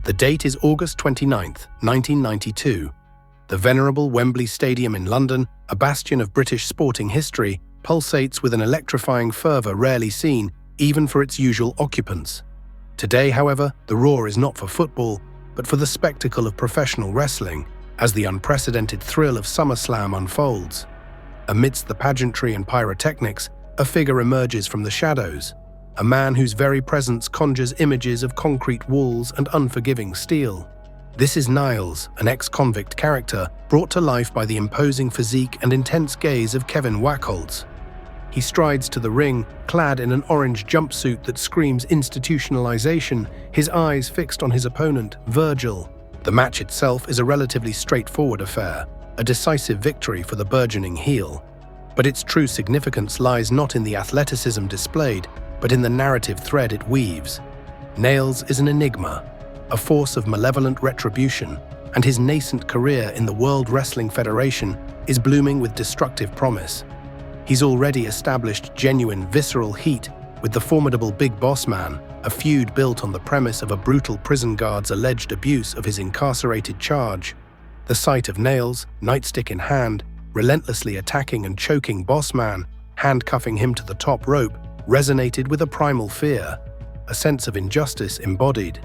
The date is August 29th, 1992. The venerable Wembley Stadium in London, a bastion of British sporting history, pulsates with an electrifying fervour rarely seen, even for its usual occupants. Today, however, the roar is not for football, but for the spectacle of professional wrestling, as the unprecedented thrill of SummerSlam unfolds. Amidst the pageantry and pyrotechnics, a figure emerges from the shadows, a man whose very presence conjures images of concrete walls and unforgiving steel. This is Nailz, an ex-convict character brought to life by the imposing physique and intense gaze of Kevin Wacholz. He strides to the ring, clad in an orange jumpsuit that screams institutionalization, his eyes fixed on his opponent, Virgil. The match itself is a relatively straightforward affair, a decisive victory for the burgeoning heel. But its true significance lies not in the athleticism displayed, but in the narrative thread it weaves. Nailz is an enigma, a force of malevolent retribution, and his nascent career in the World Wrestling Federation is blooming with destructive promise. He's already established genuine visceral heat with the formidable Big Boss Man, a feud built on the premise of a brutal prison guard's alleged abuse of his incarcerated charge. The sight of Nailz, nightstick in hand, relentlessly attacking and choking Boss Man, handcuffing him to the top rope, resonated with a primal fear, a sense of injustice embodied.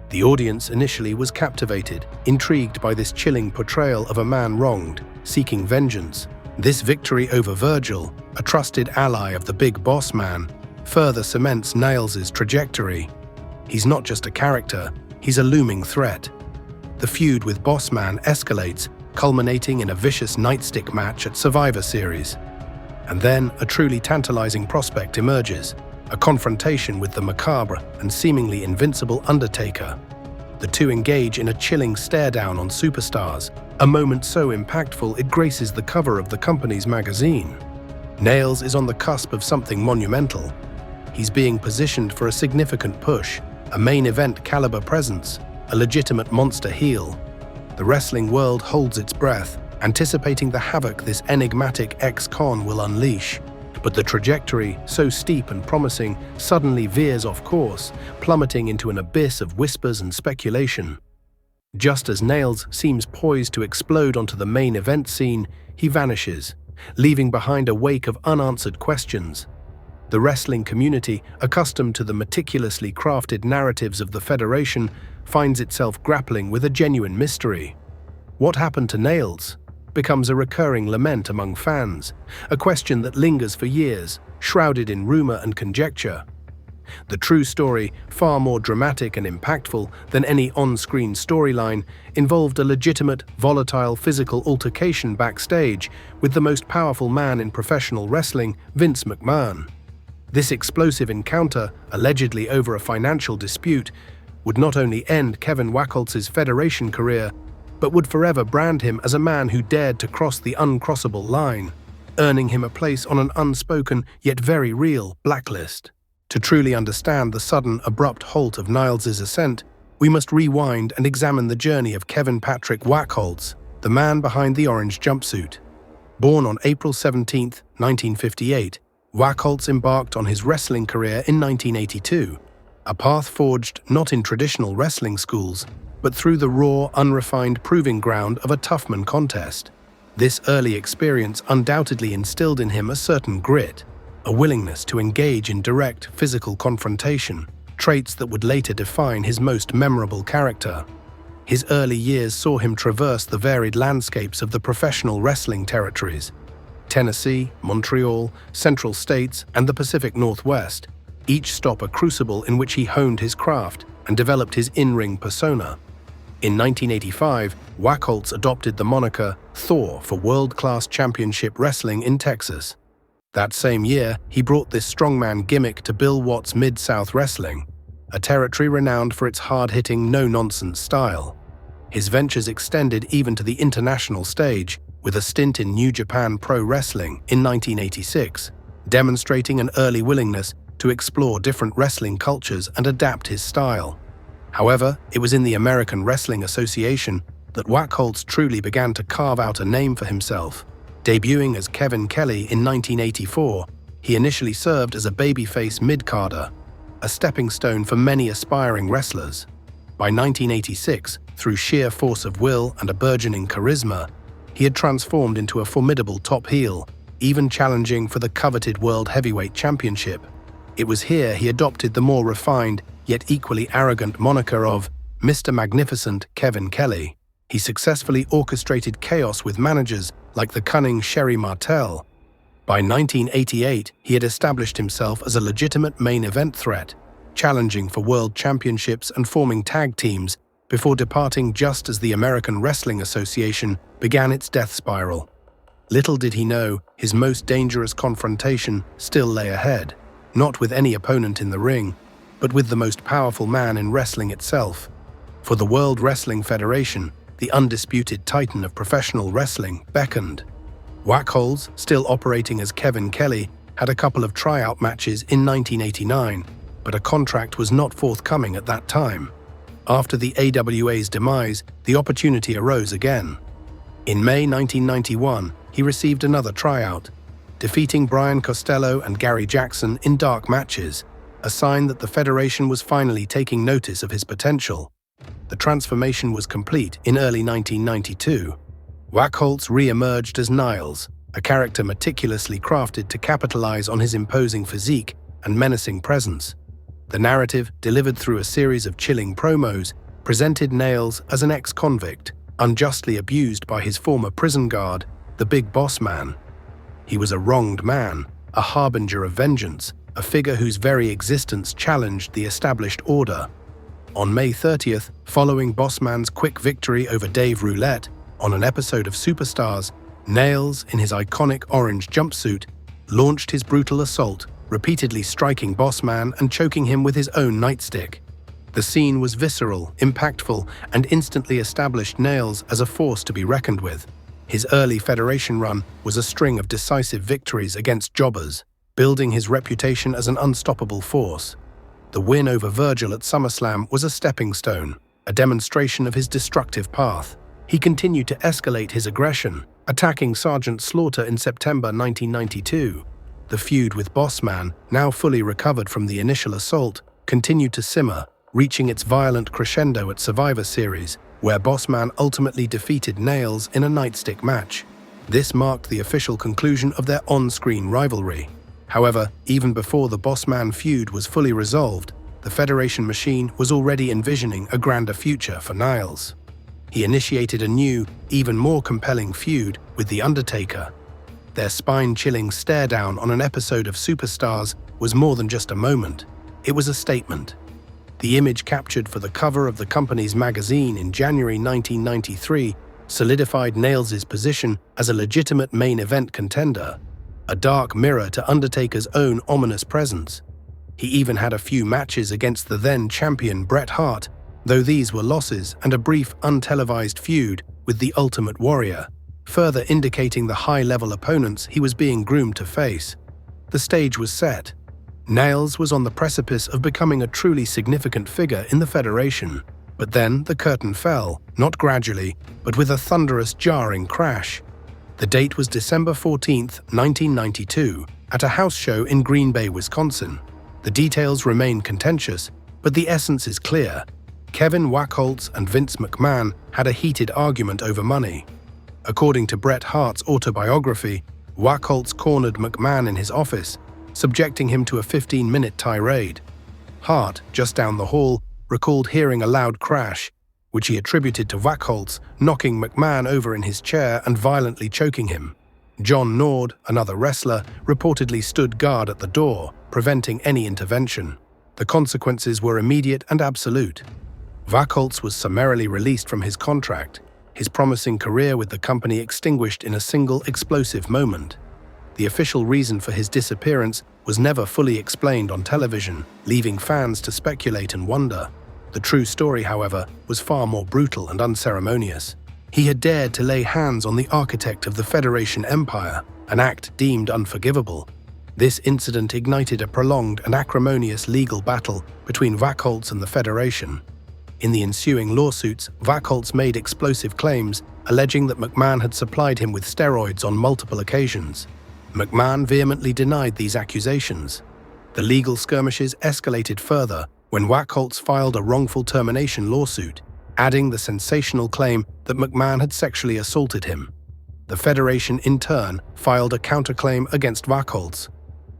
The audience initially was captivated, intrigued by this chilling portrayal of a man wronged, seeking vengeance. This victory over Virgil, a trusted ally of the Big Boss Man, further cements Nailz's trajectory. He's not just a character, he's a looming threat. The feud with Boss Man escalates, culminating in a vicious nightstick match at Survivor Series. And then a truly tantalizing prospect emerges, a confrontation with the macabre and seemingly invincible Undertaker. The two engage in a chilling stare-down on superstars, a moment so impactful it graces the cover of the company's magazine. Nailz is on the cusp of something monumental. He's being positioned for a significant push, a main event caliber presence, a legitimate monster heel. The wrestling world holds its breath, anticipating the havoc this enigmatic ex-con will unleash. But the trajectory, so steep and promising, suddenly veers off course, plummeting into an abyss of whispers and speculation. Just as Nailz seems poised to explode onto the main event scene, he vanishes, leaving behind a wake of unanswered questions. The wrestling community, accustomed to the meticulously crafted narratives of the Federation, finds itself grappling with a genuine mystery. What happened to Nailz becomes a recurring lament among fans, a question that lingers for years, shrouded in rumor and conjecture. The true story, far more dramatic and impactful than any on-screen storyline, involved a legitimate, volatile physical altercation backstage with the most powerful man in professional wrestling, Vince McMahon. This explosive encounter, allegedly over a financial dispute, would not only end Kevin Wacholz's Federation career, but would forever brand him as a man who dared to cross the uncrossable line, earning him a place on an unspoken yet very real blacklist. To truly understand the sudden, abrupt halt of Nailz's ascent, we must rewind and examine the journey of Kevin Patrick Wacholz, the man behind the orange jumpsuit. Born on April 17, 1958, Wacholz embarked on his wrestling career in 1982, a path forged not in traditional wrestling schools, but through the raw, unrefined proving ground of a toughman contest. This early experience undoubtedly instilled in him a certain grit, a willingness to engage in direct physical confrontation, traits that would later define his most memorable character. His early years saw him traverse the varied landscapes of the professional wrestling territories: Tennessee, Montreal, Central States, and the Pacific Northwest, each stop a crucible in which he honed his craft and developed his in-ring persona. In 1985, Wacholz adopted the moniker Thor for World-Class Championship Wrestling in Texas. That same year, he brought this strongman gimmick to Bill Watts Mid-South Wrestling, a territory renowned for its hard-hitting, no-nonsense style. His ventures extended even to the international stage, with a stint in New Japan Pro Wrestling in 1986, demonstrating an early willingness to explore different wrestling cultures and adapt his style. However, it was in the American Wrestling Association that Wacholz truly began to carve out a name for himself. Debuting as Kevin Kelly in 1984, he initially served as a babyface mid-carder, a stepping stone for many aspiring wrestlers. By 1986, through sheer force of will and a burgeoning charisma, he had transformed into a formidable top heel, even challenging for the coveted World Heavyweight Championship. It was here he adopted the more refined, yet equally arrogant moniker of Mr. Magnificent Kevin Kelly. He successfully orchestrated chaos with managers like the cunning Sherry Martel. By 1988, he had established himself as a legitimate main event threat, challenging for world championships and forming tag teams before departing just as the American Wrestling Association began its death spiral. Little did he know, his most dangerous confrontation still lay ahead, not with any opponent in the ring, but with the most powerful man in wrestling itself. For the World Wrestling Federation, the undisputed titan of professional wrestling, beckoned. Wacholz, still operating as Kevin Kelly, had a couple of tryout matches in 1989, but a contract was not forthcoming at that time. After the AWA's demise, the opportunity arose again. In May 1991, he received another tryout, defeating Brian Costello and Gary Jackson in dark matches, a sign that the Federation was finally taking notice of his potential. The transformation was complete in early 1992. Wacholz re-emerged as Nailz, a character meticulously crafted to capitalize on his imposing physique and menacing presence. The narrative, delivered through a series of chilling promos, presented Nailz as an ex-convict, unjustly abused by his former prison guard, the Big Boss Man. He was a wronged man, a harbinger of vengeance, a figure whose very existence challenged the established order. On May 30th, following Bossman's quick victory over Dave Roulette on an episode of Superstars, Nailz, in his iconic orange jumpsuit, launched his brutal assault, repeatedly striking Bossman and choking him with his own nightstick. The scene was visceral, impactful, and instantly established Nailz as a force to be reckoned with. His early Federation run was a string of decisive victories against jobbers, building his reputation as an unstoppable force. The win over Virgil at SummerSlam was a stepping stone, a demonstration of his destructive path. He continued to escalate his aggression, attacking Sergeant Slaughter in September 1992. The feud with Bossman, now fully recovered from the initial assault, continued to simmer, reaching its violent crescendo at Survivor Series, where Bossman ultimately defeated Nailz in a nightstick match. This marked the official conclusion of their on-screen rivalry. However, even before the Bossman feud was fully resolved, the Federation machine was already envisioning a grander future for Nailz. He initiated a new, even more compelling feud with The Undertaker. Their spine-chilling stare-down on an episode of Superstars was more than just a moment. It was a statement. The image captured for the cover of the company's magazine in January 1993 solidified Nailz's position as a legitimate main event contender, a dark mirror to Undertaker's own ominous presence. He even had a few matches against the then-champion Bret Hart, though these were losses, and a brief untelevised feud with the Ultimate Warrior, further indicating the high-level opponents he was being groomed to face. The stage was set. Nailz was on the precipice of becoming a truly significant figure in the Federation. But then the curtain fell, not gradually, but with a thunderous, jarring crash. The date was December 14, 1992, at a house show in Green Bay, Wisconsin. The details remain contentious, but the essence is clear. Kevin Wacholz and Vince McMahon had a heated argument over money. According to Bret Hart's autobiography, Wacholz cornered McMahon in his office, subjecting him to a 15-minute tirade. Hart, just down the hall, recalled hearing a loud crash, which he attributed to Wacholz knocking McMahon over in his chair and violently choking him. John Nord, another wrestler, reportedly stood guard at the door, preventing any intervention. The consequences were immediate and absolute. Wacholz was summarily released from his contract, his promising career with the company extinguished in a single explosive moment. The official reason for his disappearance was never fully explained on television, leaving fans to speculate and wonder. The true story, however, was far more brutal and unceremonious. He had dared to lay hands on the architect of the Federation Empire, an act deemed unforgivable. This incident ignited a prolonged and acrimonious legal battle between Wacholz and the Federation. In the ensuing lawsuits, Wacholz made explosive claims, alleging that McMahon had supplied him with steroids on multiple occasions. McMahon vehemently denied these accusations. The legal skirmishes escalated further when Wacholz filed a wrongful termination lawsuit, adding the sensational claim that McMahon had sexually assaulted him. The Federation, in turn, filed a counterclaim against Wacholz.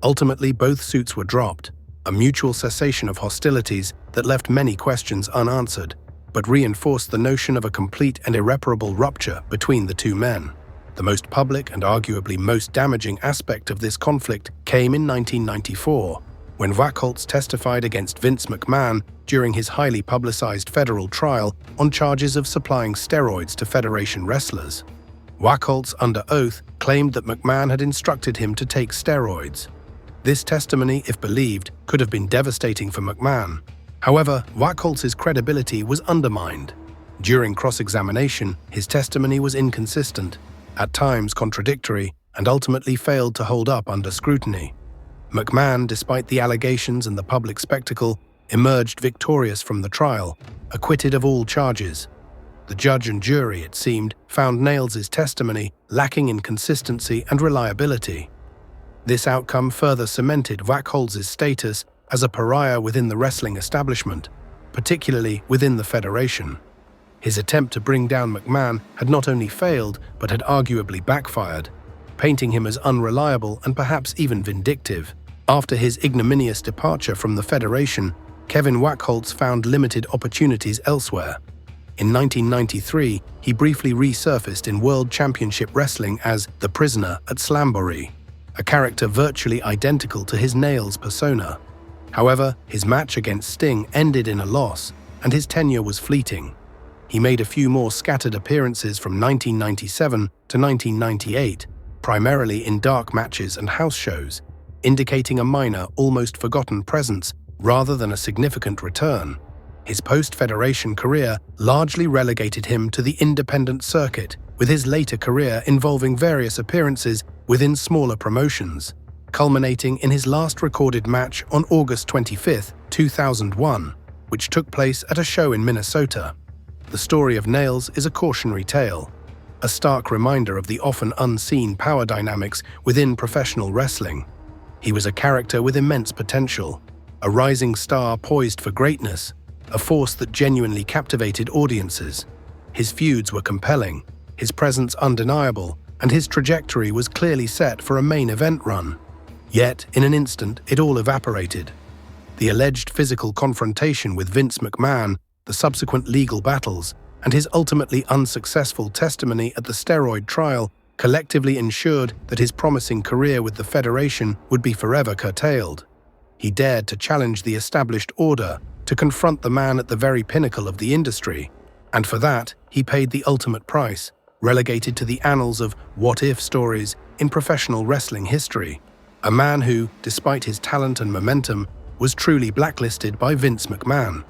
Ultimately, both suits were dropped, a mutual cessation of hostilities that left many questions unanswered, but reinforced the notion of a complete and irreparable rupture between the two men. The most public and arguably most damaging aspect of this conflict came in 1994, when Wacholz testified against Vince McMahon during his highly publicized federal trial on charges of supplying steroids to Federation wrestlers. Wacholz, under oath, claimed that McMahon had instructed him to take steroids. This testimony, if believed, could have been devastating for McMahon. However, Wacholz's credibility was undermined. During cross-examination, his testimony was inconsistent, at times contradictory, and ultimately failed to hold up under scrutiny. McMahon, despite the allegations and the public spectacle, emerged victorious from the trial, acquitted of all charges. The judge and jury, it seemed, found Nailz's testimony lacking in consistency and reliability. This outcome further cemented Wacholz's status as a pariah within the wrestling establishment, particularly within the Federation. His attempt to bring down McMahon had not only failed, but had arguably backfired, painting him as unreliable and perhaps even vindictive. After his ignominious departure from the Federation, Kevin Wacholz found limited opportunities elsewhere. In 1993, he briefly resurfaced in World Championship Wrestling as The Prisoner at Slamboree, a character virtually identical to his Nailz persona. However, his match against Sting ended in a loss, and his tenure was fleeting. He made a few more scattered appearances from 1997 to 1998, primarily in dark matches and house shows, indicating a minor, almost forgotten presence rather than a significant return. His post-Federation career largely relegated him to the independent circuit, with his later career involving various appearances within smaller promotions, culminating in his last recorded match on August 25, 2001, which took place at a show in Minnesota. The story of Nailz is a cautionary tale, a stark reminder of the often unseen power dynamics within professional wrestling. He was a character with immense potential, a rising star poised for greatness, a force that genuinely captivated audiences. His feuds were compelling, his presence undeniable, and his trajectory was clearly set for a main event run. Yet, in an instant, it all evaporated. The alleged physical confrontation with Vince McMahon, the subsequent legal battles, and his ultimately unsuccessful testimony at the steroid trial collectively ensured that his promising career with the Federation would be forever curtailed. He dared to challenge the established order, to confront the man at the very pinnacle of the industry, and for that, he paid the ultimate price, relegated to the annals of what-if stories in professional wrestling history. A man who, despite his talent and momentum, was truly blacklisted by Vince McMahon.